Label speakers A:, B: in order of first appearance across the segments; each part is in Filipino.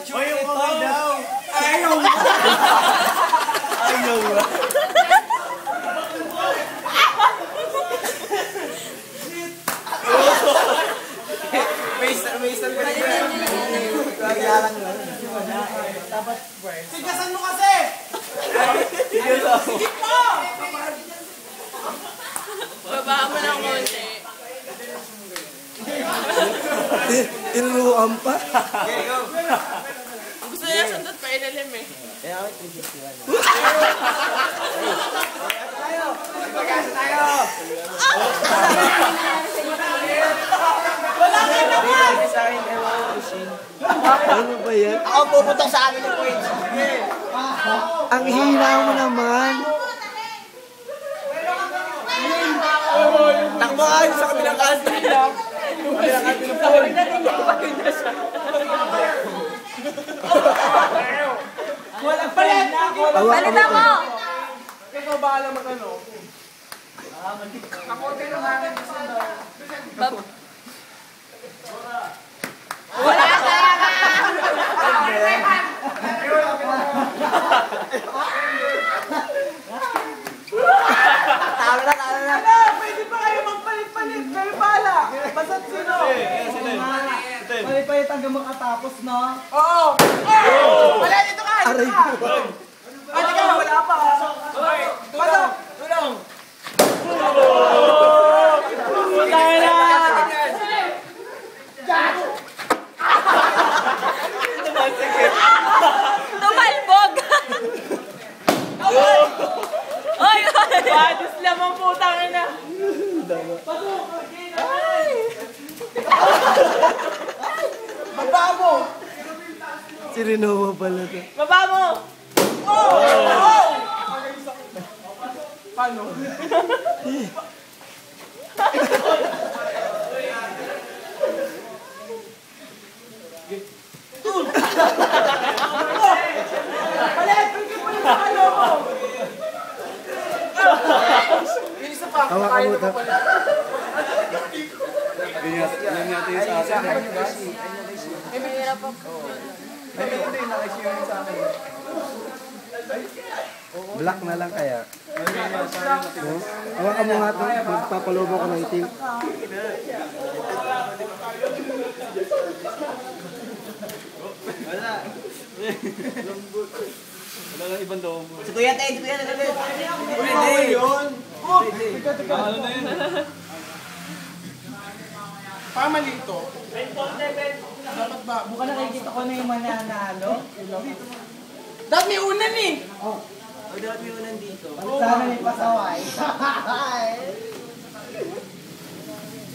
A: shoot ito. Ayaw mo. Ayaw mo. May isang pa rin. Sigasan mo kasi! Sige po!
B: Babaan mo ng konti.
C: Tinuruan pa.
A: Okay, go.
B: Gusto niya sundot pa ilalim eh.
A: Kaya ako 361. Tayo! Magpagasa tayo! Wala ka naman!
C: Ano ba yan?
A: Ako puputok sa amin ng points.
C: Ang hina mo naman.
A: Takbo kayo sa kabilang kanto. Kabilang kanto ng points. Walang palit!
B: Balita mo!
A: Ikaw ba alam ang ano? Ako din ang hangin sa
B: Wala ka!
A: Talo na! Pwede pa kayo magpalit-palit. Kayo pala. Basta't sino? Palit-palit hanggang makatapos, no? Oo! Wala dito ka!
C: Aray ko.
A: Ano ka? Wala pa. Pasok! Tulong! Tayo na!
B: Tumalbog! Oy!
A: Badis lang ang putang ina! Pasok! Ay! Baba mo!
C: Si Rinoa pala to.
A: Baba mo! Oh! Paano?
C: Hawak ka mo ta.
A: Yan natin yung sa akin.
B: Mahirap ako.
C: Black na lang kaya. Hawak ka mo nga ito. Magpapalobo ko ng itim.
A: Wala. Wala lang ibang daw mo.
D: Si Kuya Ted, Kuya Ted.
A: Pwede yun. Ano na yun? Family ito. Dapat ba?
D: Buka nakikita ko na yung mananalo.
A: Dapat may unan eh.
D: O, dapat may unan dito. Sana may pasaway.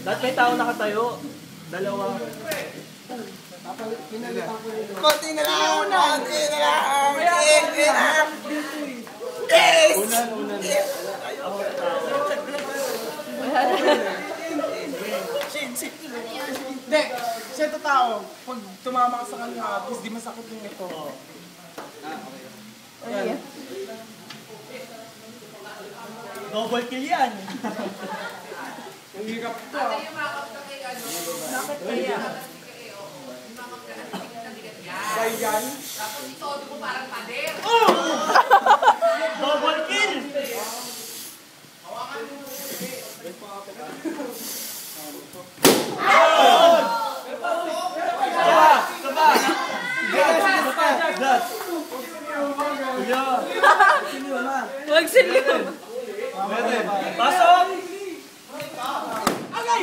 A: Dapat may tao nakatayo. Dalawa. Konti na lang! Konti na lang! Konti na lang! Yes! Unan. Hindi, siya ito tao. Pag tumama ka sa kanya, at least di masakit yung ito. Ayan. Double kill yan. Ang higap ito ah.
B: Bakit kaya?
A: Bayan.
E: Tapos ito mo parang pader.
A: Double kill!
B: Huwag siliw.
A: Pasok! Agay!